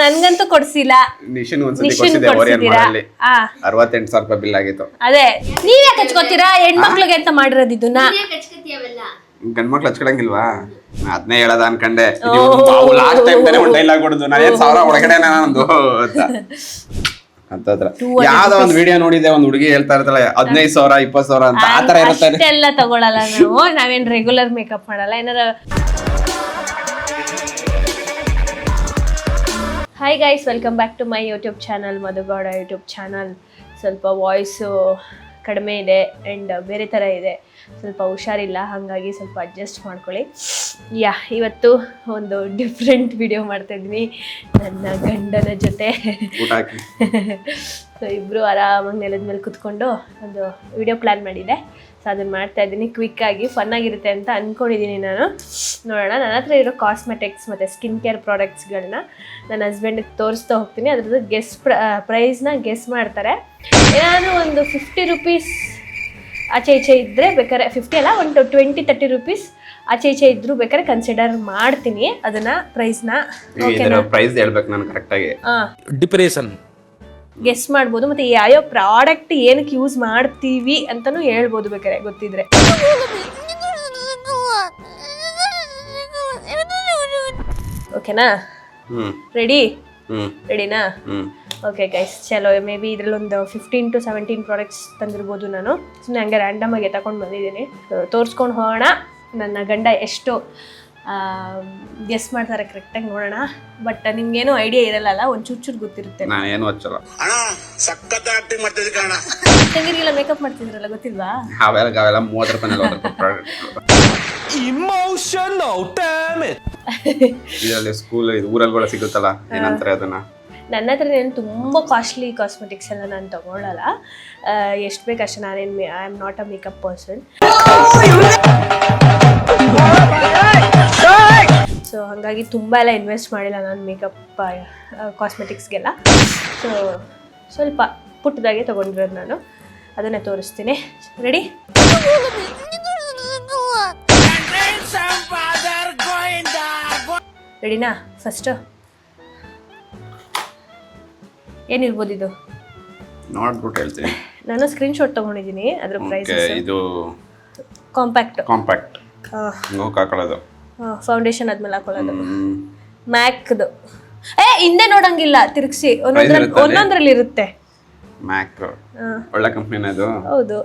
ನನ್ಗಂತೂ ಕೊಡ್ಸಿಲ್ಲ. ನಿಶಿನ್ ಒಂದ್ಸತಿ ಕೊಡ್ಸಿದ್ದೆ ಓರಿಯನ್ ಮಾಡಲ್ಲಿ 68,000 ರೂಪಾಯಿ ಬಿಲ್ ಆಗಿತ್ತು. ಅದೇ ನೀವ್ ಯಾಕೆ ಹಚ್ಕೋತೀರಾ? ಹೆಣ್ಮಕ್ಳಿಗೆ ಅಂತ ಮಾಡಿರೋದು ಇದನ್ನ. ಗಂಡ್ಮಕ್ಳು ಹಚ್ಕೊಳಂಗಿಲ್ವಾ? ಅದನ್ನೇ ಹೇಳದ ಅನ್ಕಂಡೆ. ಲಾಸ್ಟ್ ಟೈಮ್ ತಾನೇ ಒಂದ್ ಡೈಲಾಗ್ ಕೊಡುದು, ನಾನು 1,000 ಒಳಗಡೆ ನಂದು ಅಂತ ಯಾವ್ದೋ ಒಂದ್ ವಿಡಿಯೋ ನೋಡಿದೆ, ಒಂದ್ ಹುಡುಗಿ ಹೇಳ್ತಾ ಇರ್ತಾಳೆ 15,000 20,000 ಅಂತ. ಆತರ ಇರುತ್ತೆ. ಅಷ್ಟೆಲ್ಲ ತಗೊಳಲ್ಲ ನಾವು, ನಾವೇನ್ ರೆಗ್ಯುಲರ್ ಮೇಕಪ್ ಮಾಡಲ್ಲ. ಏನಾರ hi guys, welcome back to my YouTube channel, Madhugowda YouTube channel. ಸ್ವಲ್ಪ ವಾಯ್ಸು ಕಡಿಮೆ ಇದೆ ಆ್ಯಂಡ್ ಬೇರೆ ಥರ ಇದೆ, ಸ್ವಲ್ಪ ಹುಷಾರಿಲ್ಲ, ಹಾಗಾಗಿ ಸ್ವಲ್ಪ ಅಡ್ಜಸ್ಟ್ ಮಾಡ್ಕೊಳ್ಳಿ. ಇವತ್ತು ಒಂದು ಡಿಫ್ರೆಂಟ್ ವಿಡಿಯೋ ಮಾಡ್ತಾಯಿದ್ದೀನಿ ನನ್ನ ಗಂಡನ ಜೊತೆ. ಸೊ ಇಬ್ಬರು ಆರಾಮಾಗಿ ನೆಲದ ಮೇಲೆ ಕುತ್ಕೊಂಡು ಒಂದು ವಿಡಿಯೋ ಪ್ಲ್ಯಾನ್ ಮಾಡಿದೆ. ಸೊ ಅದನ್ನು ಮಾಡ್ತಾಯಿದ್ದೀನಿ, ಕ್ವಿಕ್ಕಾಗಿ ಫನ್ನಾಗಿರುತ್ತೆ ಅಂತ ಅಂದ್ಕೊಂಡಿದ್ದೀನಿ ನಾನು. ನೋಡೋಣ. ನನ್ನ ಹತ್ರ ಇರೋ ಕಾಸ್ಮೆಟಿಕ್ಸ್ ಮತ್ತು ಸ್ಕಿನ್ ಕೇರ್ ಪ್ರಾಡಕ್ಟ್ಸ್ಗಳನ್ನ ನನ್ನ ಹಸ್ಬೆಂಡಿಗೆ ತೋರಿಸ್ತಾ ಹೋಗ್ತೀನಿ. ಅದ್ರದ್ದು ಪ್ರೈಸ್ನ ಗೆಸ್ ಮಾಡ್ತಾರೆ. ಏನಾದರೂ ಒಂದು 50 ರೂಪೀಸ್ ಆಚೆ ಈಚೆ ಇದ್ದರೆ ಬೇಕಾದ್ರೆ, 50 ಅಲ್ಲ, ಒಂದು 20-30 ರೂಪೀಸ್ ಆಚೆ ಈಚೆ ಇದ್ರೂ ಬೇಕಾದ್ರೆ ಕನ್ಸಿಡರ್ ಮಾಡ್ತೀನಿ ಅದನ್ನ ಪ್ರೈಸ್ನ. ಪ್ರೈಸ್ ಹೇಳ್ಬೇಕು ನಾನು ಕರೆಕ್ಟಾಗಿ. ಡಿಪ್ರೆಷನ್ ಗೆಸ್ ಮಾಡ್ಬೋದು, ಮತ್ತು ಯಾವ್ಯಾವ ಪ್ರಾಡಕ್ಟ್ ಏನಕ್ಕೆ ಯೂಸ್ ಮಾಡ್ತೀವಿ ಅಂತಲೂ ಹೇಳ್ಬೋದು ಬೇಕಾದ್ರೆ ಗೊತ್ತಿದ್ರೆ. ಓಕೆನಾ? ರೆಡಿನಾ? ಓಕೆ ಗೈಸ್, ಚಲೋ. ಮೇ ಬಿ ಇದರಲ್ಲಿ ಒಂದು 15 to 17 ಪ್ರಾಡಕ್ಟ್ಸ್ ತಂದಿರ್ಬೋದು. ನಾನು ಸುಮ್ಮನೆ ಹಂಗೆ ರ್ಯಾಂಡಮಾಗಿ ತಗೊಂಡು ಬಂದಿದ್ದೀನಿ. ತೋರಿಸ್ಕೊಂಡು ಹೋಗೋಣ. ನನ್ನ ಗಂಡ ಎಷ್ಟು ಗೆಸ್ ಮಾಡ್ತಾರೆ ಕರೆಕ್ಟಾಗಿ ನೋಡೋಣ. ಬಟ್ ನಿಮ್ಗೇನು ಐಡಿಯಾ ಇರಲ್ಲ, ಒಂದು ಚೂರು ಗೊತ್ತಿರುತ್ತೆ. ನಾನೇನು ಹಚ್ಚಲ್ಲ. ತಂಗಿರಿಗೆಲ್ಲ ಮೇಕಪ್ ಮಾಡ್ತಿದ್ರಲ್ಲ, ಗೊತ್ತಿಲ್ವಾ? ಅವೆಲ್ಲ 30 ರೂಪಾಯಿ ಇದರಲ್ಲಿ ಸ್ಕೂಲ್ ಊರಲ್ಲಿ ಕೂಡ ಸಿಗುತ್ತಲ್ಲ, ಏನಂತಾರೆ ಅದನ್ನ. ನನ್ನ ಹತ್ರ ಏನು ತುಂಬ ಕಾಸ್ಟ್ಲಿ ಕಾಸ್ಮೆಟಿಕ್ಸ್ ಎಲ್ಲ ನಾನು ತೊಗೊಳ್ಳಲ್ಲ. ಎಷ್ಟು ಬೇಕು ಅಷ್ಟೇ. ನಾನೇನು I am not a makeup person. So ಹಾಗಾಗಿ ತುಂಬ ಎಲ್ಲ ಇನ್ವೆಸ್ಟ್ ಮಾಡಿಲ್ಲ ನಾನು ಮೇಕಪ್ ಕಾಸ್ಮೆಟಿಕ್ಸ್ಗೆಲ್ಲ. ಸೊ ಸ್ವಲ್ಪ ಪುಟ್ಟದಾಗೆ ತೊಗೊಂಡಿರೋದು ನಾನು, ಅದನ್ನೇ ತೋರಿಸ್ತೀನಿ. ರೆಡಿ? ರೆಡಿನಾ? ಫಸ್ಟು ಏನಿರ್ಬೋದು ಇದು ನೋಡ್ಬಿಟ್ಟು ಹೇಳ್ತೀನಿ. ನಾನು ಸ್ಕ್ರೀನ್ ಶಾಟ್ ತೊಗೊಂಡಿದ್ದೀನಿ. ಅದ್ರ ಪ್ರೈಸ್ ಇದು ಕಾಂಪ್ಯಾಕ್ಟ್ ಹಾಕೊಳ್ಳೋದು, ಫೌಂಡೇಶನ್ ಆದ್ಮೇಲೆ ಹಾಕೊಳ್ಳೋದು. ಮ್ಯಾಕ್ದು ಹಿಂದೆ ನೋಡಂಗಿಲ್ಲ, ತಿರುಗಿಸಿ ಒಂದೊಂದ್ರಲ್ಲಿ ಇರುತ್ತೆ. ಮ್ಯಾಕ್ ಒಳ್ಳೆ ಕಂಪ್ನಿನ ಅದು. ಹೌದು,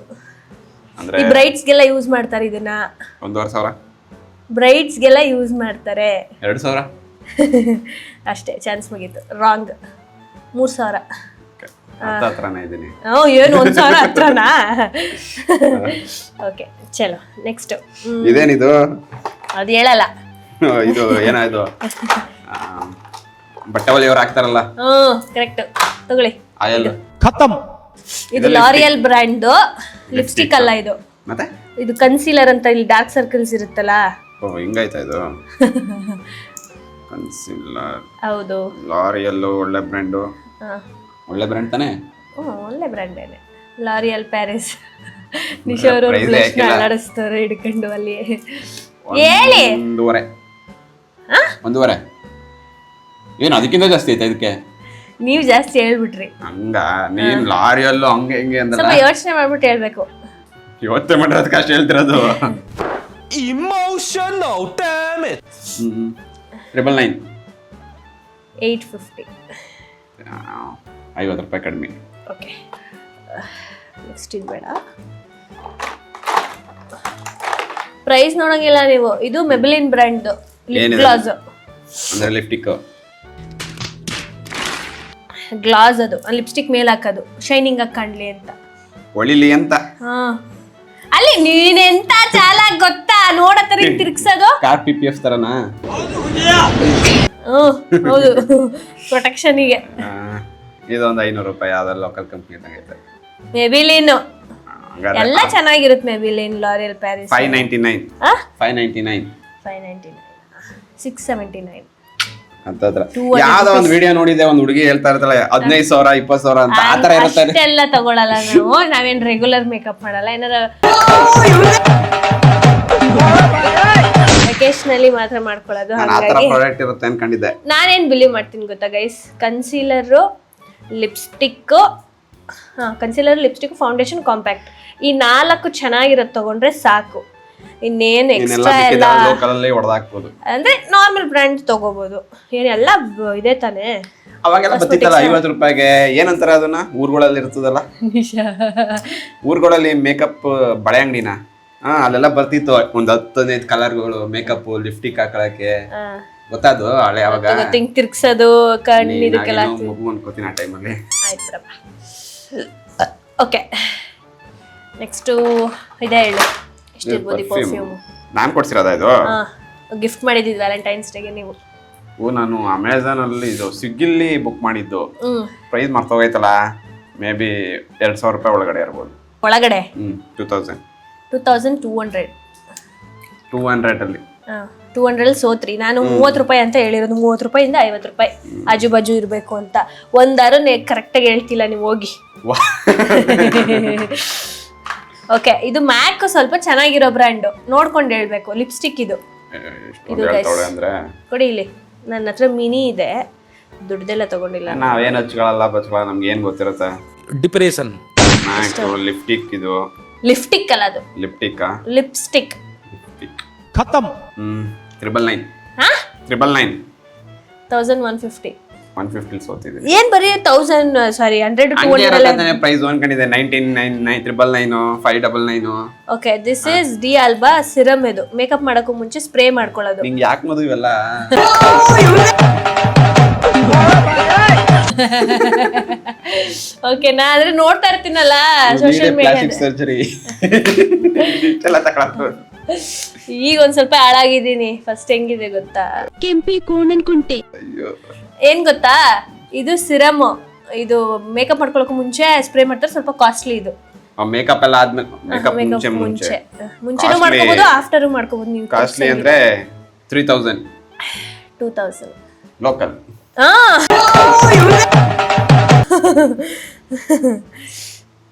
ಅಂದ್ರೆ ಈ ಬ್ರೈಡ್ಸ್ಗೆಲ್ಲ ಯೂಸ್ ಮಾಡ್ತಾರೆ ಇದನ್ನ. 1,500 ಬ್ರೈಡ್ಸ್ಗೆಲ್ಲ ಯೂಸ್ ಮಾಡ್ತಾರೆ. 2,000 ಅಷ್ಟೇ, ಚಾನ್ಸ್ ಮುಗೀತು. ರಾಂಗ್. 3,000 ಹತ್ರನೇ ಇದ್ದೀನಿ. ಏನು 1,000 ಹತ್ರನಾ? ಓಕೆ, ಚಲೋ. ನೆಕ್ಸ್ಟ್ ಇದೇನಿದು? ಅದು ಹೇಳಲ್ಲ. ಇದು ಏನಾಯ್ತು? ಬಟ್ಟೆ ಹೊಲಿಯವ್ರು ಹಾಕ್ತಾರಲ್ಲ. ಕರೆಕ್ಟ್. ತಗೊಳ್ಳಿ. ಆಯಲ್ ಖತಮ್. ಇದು ಲಾರಿಯಲ್ ಬ್ರ್ಯಾಂಡ್ ಲಿಪ್ಸ್ಟಿಕ್ ಅಲ್ಲ ಇದು. ಮತ್ತೆ ಇದು ಕನ್ಸೀಲರ್ ಅಂತ. ಇಲ್ಲಿ ಡಾರ್ಕ್ ಸರ್ಕಲ್ಸ್ ಇರುತ್ತಲ್ಲ. ಓ, ಹಿಂಗಾಯ್ತಾ ಇದು? ಕನ್ಸೀಲರ್. ಹೌದು. ಲಾರಿಯಲ್ ಒಳ್ಳೆ ಬ್ರ್ಯಾಂಡು. ಒಳ್ಳೆ ಬ್ರ್ಯಾಂಡ್ ತಾನೇ? ಒಳ್ಳೆ ಬ್ರ್ಯಾಂಡೇನೆ. L'Oreal Paris. ನಿಶೋರು ಅಲ್ಲಾಡಿಸ್ತಾರೆ ಹಿಡ್ಕೊಂಡು ಅಲ್ಲಿ. ಹೇಳಿ. 1,500 ಏನು ಅದಕ್ಕಿಂತ ಜಾಸ್ತಿ ಐತೆ ಇದಕ್ಕೆ? ನೀವು ಜಾಸ್ತಿ ಹೇಳ್ಬಿಟ್ರಿ. ಹಂಗ ನೀನ್ ಲಾರಿಯಲ್ಲು ಹಂಗೆ ಹಿಂಗೆ ಅಂದ್ರೆ ಸ್ವಲ್ಪ ಯೋಚನೆ ಮಾಡ್ಬಿಟ್ಟು ಹೇಳ್ಬೇಕು. ಯೋಚನೆ ಮಾಡಿರೋದಕ್ಕೆ ಅಷ್ಟು ಹೇಳ್ತಿರೋದು. Emotional damage. 999. 850. 50 ರೂಪಾಯಿ ಕಡಿಮೆ. ಓಕೆ, ನೆಕ್ಸ್ಟ್ ಇದು ಬೇಡ. ಪ್ರೈಸ್ ನೋಡಂಗಿಲ್ಲ ನೀವು. ಇದು ಮೆಬಿಲಿನ್ ಬ್ರ್ಯಾಂಡ್ ಲಿಪ್ ಗ್ಲಾಸ್. ಅಂದ್ರೆ ಲಿಪ್ಸ್ಟಿಕ್ ಗ್ಲಾಸ್. ಅದು ಲಿಪ್ಸ್ಟಿಕ್ ಮೇಲೆ ಹಾಕೋದು, ಶೈನಿಂಗ್ ಆಗಿ ಕಾಣ್ಲಿ ಅಂತ. ಒಳಿಲಿ ಅಂತ. ಅಲ್ಲಿ ನೀನೆಂತ ಚಾಲಾಗ್ ಗೊತ್ತಾ? ನೋಡತ್ತರ ತಿರ್ಗ್ಸೋದು. ಕಾರ್ PPF ತರನಾ? ಹೌದು, ಪ್ರೊಟೆಕ್ಷನಿಗೆ. ಇದೊಂದು 500 ರೂಪಾಯಿ. ಯಾವ್ದಾದ್ರು ಲೋಕಲ್ ಕಂಪ್ನಿ ಐತೆ. ಮೆಬಿಲಿನ್ ಎಲ್ಲ ಚೆನ್ನಾಗಿರುತ್ತೆ. Maybelline, L'Oreal Paris. 599. 599. 679 ಅಂತ. ಯಾವ್ದೋ ಒಂದು ವಿಡಿಯೋ ನೋಡಿದೆ, ಒಂದ್ ಹುಡುಗಿ ಹೇಳ್ತಾ ಇರ್ತಾಳೆ 15,000 20,000 ಅಂತ. ಆತರ ಇರುತ್ತೆ. ಅಷ್ಟೆಲ್ಲ ತಗೊಳಲ್ಲ ನಾವು, ನಾವೇನ್ ರೆಗ್ಯುಲರ್ ಮೇಕಪ್ ಮಾಡಲ್ಲ. ಏನಾರ ಅಕೇಶನಲಿ ಮಾತ್ರ ಮಾಡ್ಕೊಳ್ಳೋದು. ನಾನು ಆ ಥರ ಹಾಗಾಗಿ ಪ್ರಾಡಕ್ಟ್ ಇರುತ್ತೆ ಅನ್ಕೊಂಡಿದ್ದೆ. ನಾನೇನು ಬಿಲೀವ್ ಮಾಡ್ತೀನಿ ಗೊತ್ತಾ guys, concealer, lipstick, concealer, lipstick, foundation, compact, ಈ 4 ಚೆನ್ನಾಗಿರೋದು ತಗೊಂಡ್ರೆ ಸಾಕು. ಇನ್ನೇನು ಎಕ್ಸ್ಟ್ರಾ ಎಲ್ಲ ಲೋಕಲ್ ಅಲ್ಲಿ ಹೊಡೆದಾಕ್ಬೋದು. ಅಂದ್ರೆ ನಾರ್ಮಲ್ ಬ್ರ್ಯಾಂಡ್ ತಗೋಬಹುದು. ಏನೆಲ್ಲ ಇದೆ ತಾನೇ. ಅವಾಗೆಲ್ಲ ಬರ್ತಿತ್ತಲ್ಲ 50 ರೂಪಾಯಿಗೆ, ಏನಂತಾರೆ ಅದನ್ನ, ಊರುಗಳಲ್ಲಿ ಇರ್ತದಲ್ಲ, ಊರುಗಳಲ್ಲಿ ಮೇಕಪ್ ಬಳೆ ಅಂಗಡಿನ, ಅಲ್ಲೆಲ್ಲ ಬರ್ತಿತ್ತು ಒಂದ್ 10-15 ಕಲರ್ಗಳು ಮೇಕಪ್, ಲಿಪ್ಸ್ಟಿಕ್ ಹಾಕೊಳಕ್ಕೆ. ಗೊತ್ತಾದು ಹಳೆ ಅವಾಗ ತಿರ್ಗ್ಸೋದು ಕಣ್ಣಿದಕ್ಕೆಲ್ಲ ಮಗು ಅನ್ಕೋತೀನಿ ಆ ಟೈಮಲ್ಲಿ. ಆಯ್ತಪ್ಪ. ಓಕೆ, ನೆಕ್ಸ್ಟ್ ಇದೆ ಹೇಳಿ, ಎಷ್ಟಿರ್ಬೋದು ಪರ್ಫ್ಯೂಮ್? ನಾನು ಕೊಡ್ಸಿರೋದ ಇದು? ಗಿಫ್ಟ್ ಮಾಡಿದ್ದಿದ್ದು ವ್ಯಾಲೆಂಟೈನ್ಸ್ ಡೇಗೆ ನೀವು. ನಾನು ಅಮೆಝಾನ್ ಅಲ್ಲಿ ಇದು ಸ್ವಿಗ್ಗಿಲಿ ಬುಕ್ ಮಾಡಿದ್ದು. ಪ್ರೈಸ್ ಮರ್ತೋಗೈತಲ್ಲ, ಮೇ ಬಿ 2000 ರೂಪಾಯಿ ಒಳಗಡೆ ಇರ್ಬೋದು. ಒಳಗಡೆ 2200 ಅಲ್ಲಿ 200 ಸೋತ್ರಿ. ನಾನು 30 ರೂಪಾಯಿ ಅಂತ ಹೇಳಿರೋದು, 30 ರೂಪಾಯಿಂದ 50 ರೂಪಾಯಿ ಆಜು ಬಾಜು ಇರಬೇಕು ಅಂತ. ಒಂದಾರು ಕರೆಕ್ಟಾಗಿ ಹೇಳ್ತಿಲ್ಲ ನೀವು, ಹೋಗಿ. ಓಕೆ, ಇದು ಮ್ಯಾಕ್ ಸ್ವಲ್ಪ ಚೆನ್ನಾಗಿರೋ ಬ್ರ್ಯಾಂಡ್ ನೋಡ್ಕೊಂಡು ಹೇಳ್ಬೇಕು. ಲಿಪ್ಸ್ಟಿಕ್ ಇದು ಕೊಡಿ ಇಲ್ಲಿ, ನನ್ನ ಹತ್ರ ಮಿನಿ ಇದೆ, ದುಡ್ಡೆಲ್ಲ ತಗೊಂಡಿಲ್ಲ. ನಾವೇನ್ ಹಚ್ಕೊಳ್ಳಲ್ಲ ಬಚ್ಕೊಳ್ಳಲ್ಲ, ನಮ್ಗೆ ಏನ್ ಗೊತ್ತಿರುತ್ತೆ. ಡಿಪ್ರೆಷನ್. ಲಿಪ್ಸ್ಟಿಕ್ ಇದು, ಲಿಪ್ಸ್ಟಿಕ್ ಅಲ್ಲ ಅದು, ಲಿಪ್ಸ್ಟಿಕ್. ಖತಮ್. 999 ಹಾ 999 1150 ಸೋತಿದೆ. ಏನ್ ಬರೀ 1000 ಸಾರಿ 100 200 ಪ್ರೈಸ್ ಅನ್ಕೊಂಡಿದೆ. 999 999 599. Okay, this is the Alba serum. ಇದು ಮೇಕಪ್ ಮಾಡಕ್ಕೂ ಮುಂಚೆ ಸ್ಪ್ರೇ ಮಾಡ್ಕೊಳ್ಳೋದು. ನಿಂಗೆ ಯಾಕೆ ಮದುವೆ ಇವೆಲ್ಲ? ಓಕೆ, ನಾ ಅಂದ್ರೆ ನೋಡ್ತಾ ಇರ್ತೀನಲ್ಲ ಸೋಶಿಯಲ್ ಮೀಡಿಯಾ. ಸರ್ಜರಿ ಎಲ್ಲ ತಗೊಳ್ಳೋದು. ಈಗ ಒಂದ್ ಸ್ವಲ್ಪ ಹಾಳಾಗಿದ್ದೀನಿ. ಫಸ್ಟ್ ಹೆಂಗಿದೆ ಗೊತ್ತಾ, ಕೆಂಪಿ ಕೋಣನ್ ಕುಂಟೆ. ಏನ್ ಗೊತ್ತಾ, ಇದು ಸಿರಮ್. ಇದು ಮೇಕಪ್ ಮಾಡ್ಕೊಳಕ್ ಮುಂಚೆ ಸ್ಪ್ರೇ ಮಾಡ್ತಾರೆ, ಸ್ವಲ್ಪ ಕಾಸ್ಟ್ಲಿ ಇದು. ಮೇಕಪ್ ಎಲ್ಲ ಆದ್ಮೇಲೆ, ಮೇಕಪ್ ಮುಂಚೆನೂ ಮಾಡ್ಕೋಬಹುದು, ಆಫ್ಟರ್ ಮಾಡ್ಕೋಬಹುದು. ನೀವು ಕಾಸ್ಟ್ಲಿ ಅಂದ್ರೆ 3000 2000 ಲೋಕಲ್.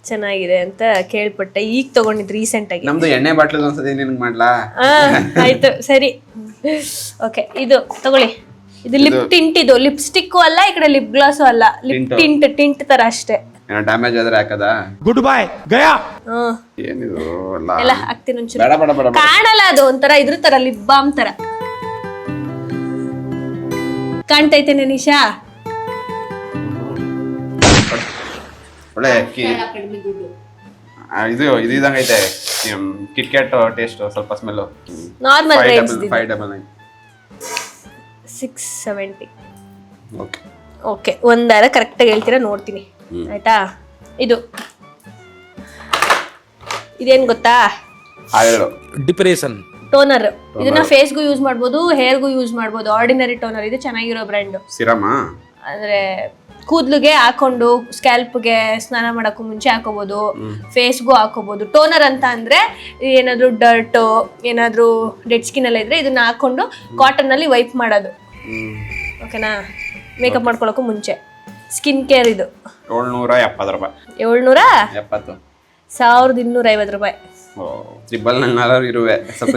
ಚೆನ್ನಾಗಿದೆ ಅಂತ ಕೇಳ್ಪಟ್ಟೆ, ಈಗ ತಗೊಂಡಿದ್ದು ರೀಸೆಂಟ್ ಆಗಿ. ನಮ್ದು ಎಣ್ಣೆ ಬಾಟ್ಲು ಒಂದ್ಸತಿ ನಿನ್ಗೆ ಮಾಡ್ಲಾ? ಆಯ್ತು ಸರಿ. ಓಕೆ, ಇದು ತಗೊಳ್ಳಿ. ಇದು ಲಿಪ್ ಟಿಂಟ್. ಇದು ಲಿಪ್ಸ್ಟಿಕ್ ಅಲ್ಲ, ಈ ಕಡೆ ಲಿಪ್ ಗ್ಲಾಸು ಅಲ್ಲ, ಲಿಪ್ ಟಿಂಟ್ ತರ ಅಷ್ಟೇ. ಡ್ಯಾಮೇಜ್ ಆದ್ರೆ ಹಾಕದಾ? Good bye Gaya. ಏನಿದು ಎಲ್ಲ ಹಾಕ್ತೀನಿ ಒಂಚೂರು. ಬೇಡ ಬೇಡ ಬೇಡ, ಕಾಣಲ್ಲ ಅದು, ಒಂಥರ ಇದ್ರ ತರ, ಲಿಪ್ ಬಾಮ್ ತರ ಕಾಣ್ತೈತೆ ನಿಶಾ. ಒಳ್ಳೆ ಇದು ಇದಂಗೈತೆ, ಕಿಟ್ ಕ್ಯಾಟ್ ಟೇಸ್ಟ್, ಸ್ವಲ್ಪ smell. Normal range 599 670. Okay okay, ಒಂದಾರ ಕರೆಕ್ಟಾಗಿ ಹೇಳ್ತೀರಾ ನೋಡ್ತೀನಿ, ಆಯ್ತಾ? ಇದೇನ್ ಗೊತ್ತಾ, ಡಿಪ್ರೆಷನ್ ಟೋನರ್. ಇದನ್ನ ಫೇಸ್ಗೂ ಯೂಸ್ ಮಾಡ್ಬೋದು, ಹೇರ್ಗೂ ಯೂಸ್ ಮಾಡ್ಬೋದು. ಆರ್ಡಿನರಿ ಟೋನರ್, ಇದು ಚೆನ್ನಾಗಿರೋ ಬ್ರ್ಯಾಂಡ್. ಸಿರಮಾ ಅಂದ್ರೆ ಕೂದ್ಲಿಗೆ ಹಾಕೊಂಡು ಸ್ಕ್ಯಾಲ್ಪ್ಗೆ ಸ್ನಾನ ಮಾಡಕ್ಕೂ ಮುಂಚೆ ಹಾಕೋಬಹುದು, ಫೇಸ್ಗೂ ಹಾಕೋಬಹುದು. ಟೋನರ್ ಅಂತ ಅಂದ್ರೆ ಏನಾದ್ರು ಡರ್ಟ್, ಏನಾದ್ರು ಡೆಡ್ ಸ್ಕಿನ್ ಎಲ್ಲ ಇದ್ರೆ ಇದನ್ನ ಹಾಕೊಂಡು ಕಾಟನ್ ಅಲ್ಲಿ ವೈಪ್ ಮಾಡೋದು. ಓಕೆನಾ? ಮೇಕಪ್ ಮಾಡ್ಕೊಳಕ್ಕೂ ಮುಂಚೆ. ಸ್ಕಿನ್ ಕೇರ್ ಇದು 770 ರೂಪಾಯಿ. 770 1250 ರೂಪಾಯಿ. ಇರುವೆ ಸ್ವಲ್ಪ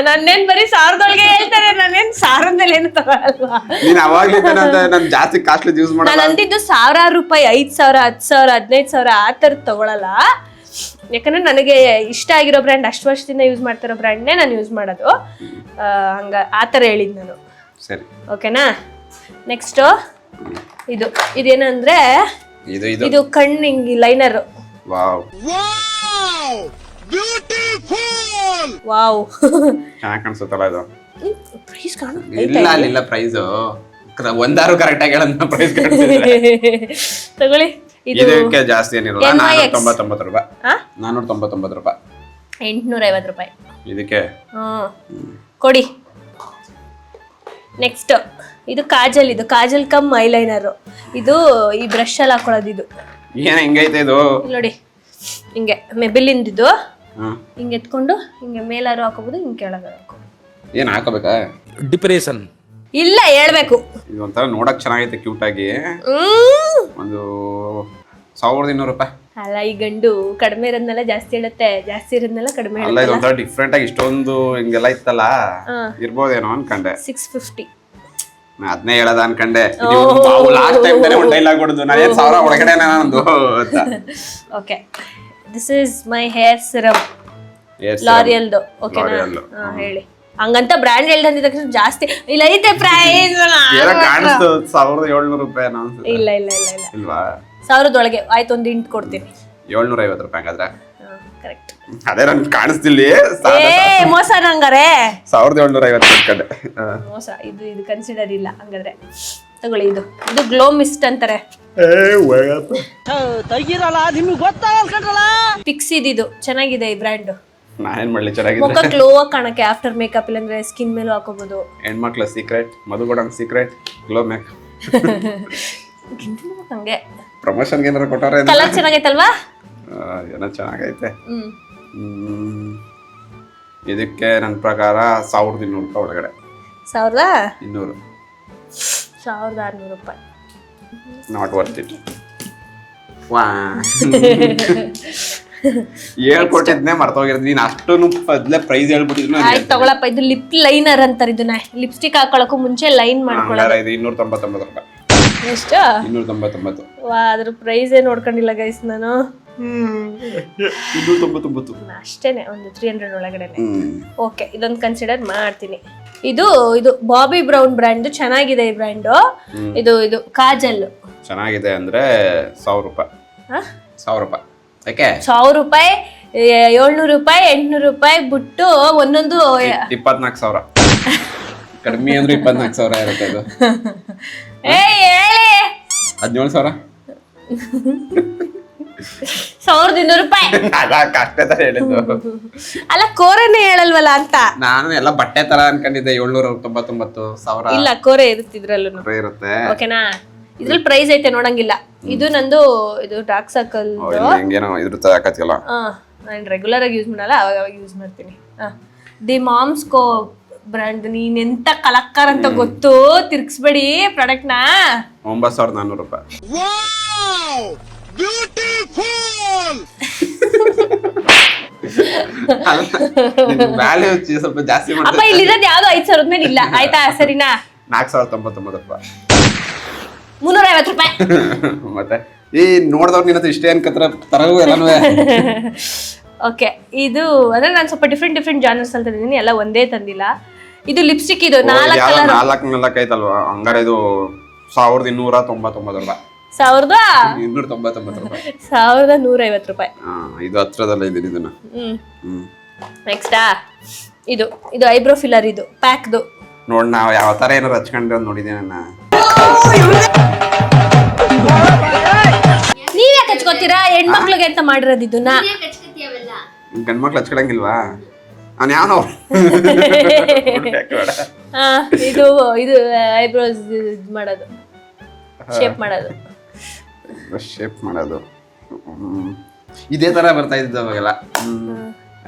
ನನ್ನೇನ್ ಬರೀ 1000 ಹೇಳ್ತಾರೆ, ನಾನೇನ್ 1000 ಏನು ತಗೊಳಲ್ವಾ? ನಾನು ಜಾಸ್ತಿ ಕಾಸ್ಟ್ಲಿ ಯೂಸ್ ಮಾಡಲ್ಲ. ನಾನು ಅಂದಿದ್ದು 1000 ರೂಪಾಯಿ, 5000 10,000 15,000 ಆ ಥರದ್ದು ತಗೊಳಲ್ಲ. ಯಾಕಂದ್ರೆ ನನಗೆ ಇಷ್ಟ ಆಗಿರೋ ಬ್ರ್ಯಾಂಡ್, ಅಷ್ಟು ವರ್ಷದಿಂದ ಯೂಸ್ ಮಾಡ್ತಿರೋ ಬ್ರ್ಯಾಂಡ್ನೇ ನಾನು ಯೂಸ್ ಮಾಡೋದು. ಹಂಗ ಆ ಥರ ಹೇಳಿದ್ ನಾನು. ಸರಿ, ಓಕೆನಾ? ನೆಕ್ಸ್ಟ್ ಇದೇನಂದ್ರೆ ಇದು ಕಣ್ಣಿಂಗ್ ಲೈನರ್. ವಾವ್ ವಾವ್, ಚೆನ್ನಾಗಿ ಕಾಣಿಸುತ್ತಲ್ಲ ಇದು. ಪ್ರೈಸ್ ಕಾಣು? ಇಲ್ಲ ಪ್ರೈಸ್ ಒಂದಾರು ಕರೆಕ್ಟ್ ಆಗಿ ಹೇಳೋದು, ಪ್ರೈಸ್ ತಗೊಳ್ಳಿ. ಇದಕ್ಕೆ ಜಾಸ್ತಿ ಏನಿರಲ್ಲ, 499 ರೂಪಾಯಿ. 499 ರೂಪಾಯಿ, 850 ರೂಪಾಯಿ ಇದಕ್ಕೆ. ಕೊಡಿ. ನೆಕ್ಸ್ಟ್ ಇದು ಕಾಜಲ್. ಇದು ಕಾಜಲ್ ಕಮ್ ಐಲೈನರ್. ಇದು ಈ ಬ್ರಷ್ ಅಲ್ಲಿ ಹಾಕೊಳ್ಳೋದು. ಇದು ಏನ ಹಿಂಗೈತೆ ಇದು ನೋಡಿ, ಹಿಂಗೆ ಮೆಬಿಲಿಂದಿದ್ದು ಹಿಂಗೆ ಎತ್ಕೊಂಡು ಹಿಂಗೆ ಮೇಲಾರು ಹಾಕೋಬಹುದು, ಹಿಂಗೆ ಕೆಳಗೆ ಹಾಕೋಬಹುದು. ಏನ್ ಹಾಕೋಬೇಕಾ? ಡಿಪ್ರೆಷನ್ ಇಲ್ಲ, ಹೇಳ್ಬೇಕು. ಇದು ಒಂಥರ ನೋಡಕ್ ಚೆನ್ನಾಗೈತೆ, ಕ್ಯೂಟ್ ಆಗಿ. ಒಂದು 1200 ರೂಪಾಯಿ. ಅಲ್ಲ ಈ ಗಂಡು ಕಡಿಮೆ ಇರೋದ್ನೆಲ್ಲ ಜಾಸ್ತಿ ಹೇಳುತ್ತೆ, ಜಾಸ್ತಿ ಇರೋದ್ನೆಲ್ಲ ಕಡಿಮೆ ಅಲ್ಲ ಇದೊಂಥರ ಡಿಫ್ರೆಂಟ್ ಆಗಿ ಇಷ್ಟೊಂದು ಹಿಂಗೆಲ್ಲ ಇತ್ತಲ್ಲ, ಇರ್ಬೋದೇನೋ ಅನ್ಕಂಡೆ. 650. ನಾ ಅದನ್ನೇ ಹೇಳೋದ ಅನ್ಕಂಡೆ. ಲಾಸ್ಟ್ ಟೈಮ್ ತಾನೇ ಒಂದು ಡೈಲಾಗ್ ಹೊಡೆದು ನಾನು 1000 ಒಳಗಡೆ ನಂದು ಅಂತ. Okay, this is my hair serum ಲಾರಿಯಲ್ದು. ಓಕೆನಾ? ಹೇಳಿ. ಹಂಗಂತ ಬ್ರ್ಯಾಂಡ್ ಹೇಳ್ದಂದಿದ ತಕ್ಷಣ ಜಾಸ್ತಿ ಇಲ್ಲ ಐತೆ ಪ್ರೈಸ್ ಕಾಣಿಸ್ತು 1700 ರೂಪಾಯಿ. ಇಲ್ಲ ಇಲ್ಲ ಇಲ್ಲ ಇಲ್ಲ ಇಲ್ವಾ? 1000 ಒಳಗೆ ಆಯ್ತು, ಒಂದು ಇಂಟ್ ಕೊಡ್ತೀನಿ. 750 ರೂಪಾಯಿ ಹಂಗಾದ್ರೆ. ಕರೆಕ್ಟ್. ಅದೇ ನನ್ಗೆ ಕಾಣಿಸ್ತಿಲ್ಲ. ಮೋಸ ನಂಗಾರೆ 1750 ಅನ್ಕಂಡೆ. ಮೋಸ. ಇದು ಕನ್ಸಿಡರ್ ಇಲ್ಲ ಹಂಗಾದ್ರೆ. ತಗೊಳ್ಳಿ, ಇದು ಗ್ಲೋ ಮಿಸ್ಟ್ ಅಂತಾರೆ. ಫಿಕ್ಸ್ ಇದು ಚೆನ್ನಾಗಿದೆ ಈ ಬ್ರ್ಯಾಂಡ್. ನಾನೇನ್ ಮಾಡ್ಲಿ, ಚೆನ್ನಾಗಿದೆ. ಮುಖ ಗ್ಲೋ ಕಾಣಕ್ಕೆ ಆಫ್ಟರ್ ಮೇಕಪ್ ಇಲ್ಲಾಂದ್ರೆ ಸ್ಕಿನ್ ಮೇಲೂ ಹಾಕೋಬಹುದು. ಹೆಣ್ಮಕ್ಳ ಸೀಕ್ರೆಟ್, ಮಧುಗೌಡನ್ ಸೀಕ್ರೆಟ್ ಗ್ಲೋ ಮೇಕ್. ಹಂಗೆ ಪ್ರಮೋಷನ್ ಏನಾರ ಕೊಟ್ಟಾರೆ? ಕಲರ್ ಚೆನ್ನಾಗೈತಲ್ವಾ? ಏನೋ ಚೆನ್ನಾಗೈತೆ. ಇದಕ್ಕೆ ನನ್ನ ಪ್ರಕಾರ 1200 ರೂಪಾಯಿ ಒಳಗಡೆ. 1200 1600 ರೂಪಾಯಿ. Not worth it. ವಾ ಹೇಳ್ಕೊಟ್ಟಿದ್ನೆ ಮರ್ತೋಗಿರೋದು. ನೀನು ಅಷ್ಟೊಂದು ಮೊದಲೇ ಪ್ರೈಸ್ ಹೇಳ್ಬಿಟ್ಟಿದ್ನು. ಆಯ್ತು ತಗೊಳಪ್ಪ. ಇದು ಲಿಪ್ ಲೈನರ್ ಅಂತಾರೆ ಇದನ್ನ. ಲಿಪ್ಸ್ಟಿಕ್ ಹಾಕೊಳ್ಳೋಕ್ಕೂ ಮುಂಚೆ ಲೈನ್ ಮಾಡ್ಕೊಳ್ಳೋದು. ಇದು 299 ರೂಪಾಯಿ. ಎಷ್ಟು? 299. ವಾ, ಅದ್ರ ಪ್ರೈಸೇ ನೋಡ್ಕೊಂಡಿಲ್ಲ ಗೈಸ್ ನಾನು. 299 ಅಷ್ಟೇನೆ, ಒಂದು 300 ಒಳಗಡೆ. ಓಕೆ, ಇದೊಂದು ಕನ್ಸಿಡರ್ ಮಾಡ್ತೀನಿ. ಇದು ಬಾಬಿ ಬ್ರೌನ್ ಬ್ರ್ಯಾಂಡ್. ಚೆನ್ನಾಗಿದೆ ಈ ಬ್ರ್ಯಾಂಡು. ಇದು ಕಾಜಲ್ ಚೆನ್ನಾಗಿದೆ ಅಂದ್ರೆ 1000 ರೂಪಾಯಿ. 1000 ರೂಪಾಯಿ ಯಾಕೆ? 1000 ರೂಪಾಯಿ, 700 ರೂಪಾಯಿ, 800 ರೂಪಾಯಿ ಬಿಟ್ಟು ಒಂದೊಂದು 24,000. ಕಡಿಮೆ ಅಂದ್ರೆ 24,000 ಇರುತ್ತೆ ಅದು. 17,000. 1200 ರೂಪಾಯಿ. ಅಷ್ಟೇ ತರ ಹೇಳಿದ್ದು. ಅಲ್ಲ, ಕೋರೆನೇ ಹೇಳಲ್ವಲ್ಲ ಅಂತ ನಾನು ಎಲ್ಲ ಬಟ್ಟೆ ತರ ಅನ್ಕೊಂಡಿದ್ದೆ. 799,000 ಇಲ್ಲ, ಕೋರೆ ಇರುತ್ತಿದ್ರಲ್ಲೂ ಇರುತ್ತೆ. ಓಕೆನಾ? ಇದ್ರಲ್ಲಿ ಪ್ರೈಸ್ ಐತೆ, ನೋಡಂಗಿಲ್ಲ. ಇದು ನಂದು ಡಾರ್ಕ್ ಸರ್ಕಲ್. ಹಿಂಗೇನೋ ಇರುತ್ತೆ ಹಾಕತ್ತಿಲ್ಲ. ನಾನು ರೆಗ್ಯುಲರ್ ಆಗಿ ಯೂಸ್ ಮಾಡಲ್ಲ, ಅವಾಗ ಯೂಸ್ ಮಾಡ್ತೀನಿ. The ಮಾಮ್ಸ್ಕೋ brand. ನೀನೆಂತ ಕಲಕ್ಕರ್ ಅಂತ ಗೊತ್ತು, ತಿರ್ಗಿಸ್ಬೇಡಿ ಪ್ರಾಡಕ್ಟ್ ನ. 9,400 ರೂಪಾಯಿ. ವ್ಯಾಲ್ಯೂ ಸ್ವಲ್ಪ ಜಾಸ್ತಿ ಅಪ್ಪ, ಇಲ್ಲಿರೋದು ಯಾವ್ದು 5,000 ಮೇಲೆ ಇಲ್ಲ ಆಯ್ತಾ? ಸರಿನಾ? 4,099 ರೂಪಾಯಿ. 350 ರೂಪಾಯಿ. ಮತ್ತೆ ಈ ನೋಡ್ದವ್ರು ನಿನ್ನ ಇಷ್ಟೇ ಅನ್ಕತ್ರ ತರಗು ಎಲ್ಲಾನು. ಓಕೆ, ಇದು ಅಂದ್ರೆ ನಾನು ಸ್ವಲ್ಪ ಡಿಫ್ರೆಂಟ್ ಜಾನರ್ಸ್ ಅಂತ ತಂದಿದ್ದೀನಿ, ಎಲ್ಲ ಒಂದೇ ತಂದಿಲ್ಲ. ಇದು ಲಿಪ್ಸ್ಟಿಕ್. ಇದು 4 ಕಲರ್ ಐತಲ್ವಾ? ಹಂಗಾರೆ ಇದು 1,299 ರೂಪಾಯಿ. 1,299 ರೂಪಾಯಿ. 1,150 ರೂಪಾಯಿ. ಇದು ಹತ್ರದಲ್ಲ ಇದೀನಿ ಇದನ್ನ. ನೆಕ್ಸ್ಟಾ ಇದು ಐಬ್ರೋ ಫಿಲ್ಲರ್. ಇದು ಪ್ಯಾಕ್ದು. ನೋಡ್, ನಾವ್ ಯಾವ ತರ ಏನಾರು ಹಚ್ಕೊಂಡ್ರೆ ನೋಡಿದ್ದೀನಿ ನಾನು. ನೀವ್ ಯಾಕೆ ಹಚ್ಕೋತೀರಾ? ಹೆಣ್ಮಕ್ಳಿಗೆ ಅಂತ ಮಾಡಿರೋದು ಇದನ್ನ. ಗಂಡ್ಮಕ್ಳು ಹಚ್ಕೊಳಂಗಿಲ್ವಾ? ನಾನು ಯಾವ ಇದು ಐಬ್ರೋಸ್ ಮಾಡೋದು, ಶೇಪ್ ಮಾಡೋದು. ಇದೇ ತರ ಬರ್ತಾ ಇದ್ದಿದ್ದು ಅವಾಗೆಲ್ಲ.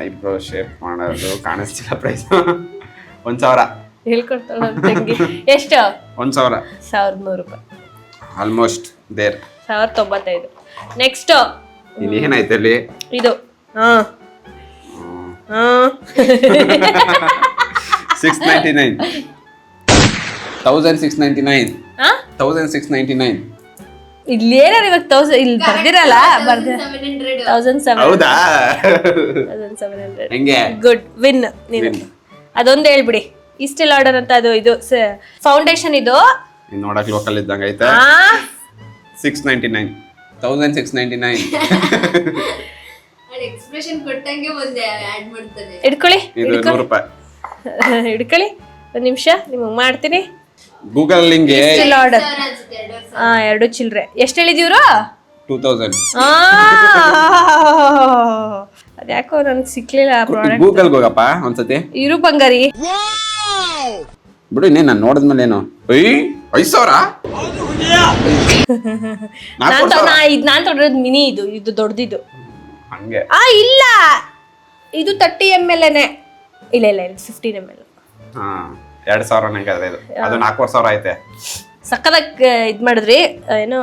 ಐಬ್ರೋ ಶೇಪ್ ಮಾಡೋದು. ಕಾಣಿಸ್ತಿಲ್ಲ ಪ್ರೈಸ್. 1,000 ಹೇಳ್ಕೊಡ್ತಾಳ ತಂಗಿ. ಎಷ್ಟು? 1,000. 1,100 ರೂಪಾಯಿ. Almost there. 1,095. ನೆಕ್ಸ್ಟ್ ಇನ್ನೇನಾಯ್ತು ಅಲ್ಲಿ? ಇದು 699. 1,699. 1,699. ಇಲ್ಲಿ ಏನಾರ ಇವಾಗ 1000 ಇಲ್ಲಿ ಬರ್ದಿರಲ್ಲ. 1,700. ಹೌದಾ? 1,700. ಹೆಂಗೆ? ಗುಡ್, ವಿನ್ ನೀನು. ಅದೊಂದು ಹೇಳ್ಬಿಡಿ. ಇಸ್ಟಿಲ್ ಆರ್ಡರ್ ಅಂತ. ಇದು ಫೌಂಡೇಶನ್. ಇದು ನೋಡಕ್ ಲೋಕಲ್ ಇದ್ದಂಗ ಐತೆ. 699. 1,699. ಎಕ್ಸ್ಪ್ರೆಷನ್ ಕೊಟ್ಟಂಗೆ ಒಂದೇ ಆಡ್ ಮಾಡ್ತಾನೆ. ಇಟ್ಕೊಳ್ಳಿ. ಇದು 100 ರೂಪಾಯಿ. ಇಟ್ಕೊಳ್ಳಿ, ಒಂದು ನಿಮಿಷ ನಿಮಗೆ ಮಾಡ್ತೀನಿ. Google link ಇಸ್ಟಿಲ್ order. 2 ಚಿಲ್ರೆ. ಎಷ್ಟು ಹೇಳಿದೀವ್ರು? 2,000. ಅದ್ಯಾಕೋ ನನ್ಗೆ ಸಿಕ್ಲಿಲ್ಲ ಪ್ರಾಡಕ್ಟ್. ಗೂಗಲ್ಗೆ ಹೋಗಪ್ಪ ಒಂದ್ಸತಿ. ಇರು ಬಂಗಾರಿ. ಬಿಡು, ಇನ್ನೇ ನಾನು ನೋಡಿದ್ಮೇಲೆ ಏನು 5,000. ನಾನ್ ತೊಗೊಂಡಿರೋದು ಮಿನಿ. ಇದು ದೊಡ್ಡದಿದು. ಹಂಗೆ ಇಲ್ಲ, ಇದು 30 ml. ಇಲ್ಲ 15 ml. 2,000 ನಂಗೆ ಅದು 4,000 ಐತೆ. ಸಕ್ಕದಾಗ ಇದ್ ಮಾಡಿದ್ರಿ, ಏನೋ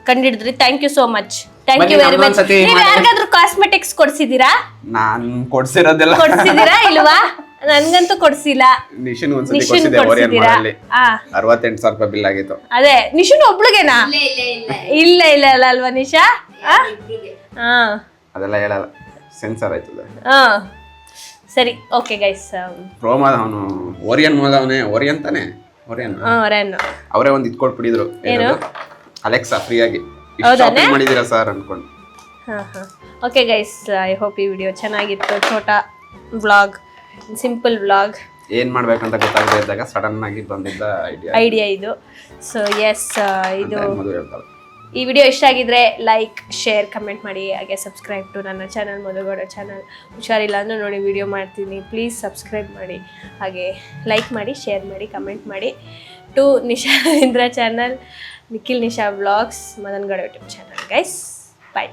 ಕಂಡಿಡಿದ್ರಿ. Thank you so much. Thank you ಬನ್ನಿ, ವೆರಿ ಮಚ್. ನಮ್ಗೊಂದ್ಸತಿ ನೀವು ಮಾಡಿ. ಯಾರಿಗಾದ್ರೂ ಕಾಸ್ಮೆಟಿಕ್ಸ್ ಕೊಡ್ಸಿದ್ದೀರಾ? ನಾನ್ ಕೊಡ್ಸಿರೋದೆಲ್ಲ ಕೊಡ್ಸಿದ್ದೀರಾ ಇಲ್ವಾ? ನನ್ಗಂತೂ ಕೊಡ್ಸಿಲ್ಲ. ನಿಶನ್ ಒಂದ್ಸತಿ ನಿಶನ್ ಕೊಡ್ಸಿದ್ದೆ ಓರಿಯನ್ ಕೊಡ್ಸಿದ್ದೀರಾ? ಮಾಲಲ್ಲಿ 68,000 ರೂಪಾಯಿ ಬಿಲ್ ಆಗಿತ್ತು. ಅದೇ ನಿಶನ್ ಒಬ್ಳಿಗೆನಾ? ಇಲ್ಲ ಅಲ್ವಾ ನಿಶಾ? ಇಬ್ರಿಗೆ. ಹಾ ಅದೆಲ್ಲ ಹೇಳಲ್ಲ, ಸೆನ್ಸರ್ ಆಯ್ತದೆ. ಹಾ ಸರಿ ಓಕೆ ಗೈಸ್. ಪ್ರೋಮ ಅವನು ಓರಿಯನ್ ಮೋದವನೇ, ಓರಿಯನ್ ತಾನೆ, ಓರಿಯನ್ ರೆನ್ ಅವರೇ ಒಂದು ಇಟ್ಕೊಟ್ಬಿಟ್ಟಿದ್ರು ಅಲೆಕ್ಸಾ ಫ್ರೀ ಆಗಿ. ಹೌದಾನೆ? ಶಾಪಿಂಗ್ ಮಾಡಿದೀರಾ ಸರ್ ಅನ್ಕೊಂಡು. ಹಾಂ ಓಕೆ ಗೈಸ್, ಐ ಹೋಪ್ ಈ ವಿಡಿಯೋ ಚೆನ್ನಾಗಿತ್ತು. ಛೋಟಾ ವ್ಲಾಗ್, ಸಿಂಪಲ್ ವ್ಲಾಗ್. ಏನ್ ಮಾಡ್ಬೇಕಂತ ಗೊತ್ತಾಗದೇ ಇದ್ದಾಗ ಸಡನ್ ಆಗಿ ಬಂದಿದ್ದ ಐಡಿಯಾ ಇದು. ಸೊ ಎಸ್, ಇದು ಮದುವೆ ಹೇಳ್ತಾರೆ. ಈ ವಿಡಿಯೋ ಇಷ್ಟ ಆಗಿದ್ರೆ ಲೈಕ್, ಶೇರ್, ಕಮೆಂಟ್ ಮಾಡಿ. ಹಾಗೆ ಸಬ್ಸ್ಕ್ರೈಬ್ ಟು ನನ್ನ ಚಾನಲ್, ಮಧುಗೌಡ ಚಾನಲ್. ಹುಷಾರಿಲ್ಲ ಅಂದ್ರೆ ನೋಡಿ ವಿಡಿಯೋ ಮಾಡ್ತೀನಿ, ಪ್ಲೀಸ್ ಸಬ್ಸ್ಕ್ರೈಬ್ ಮಾಡಿ. ಹಾಗೆ ಲೈಕ್ ಮಾಡಿ, ಶೇರ್ ಮಾಡಿ, ಕಮೆಂಟ್ ಮಾಡಿ. To Nisha Ravindra channel, Nikhil Nisha vlogs, Madangowda YouTube channel. Guys bye.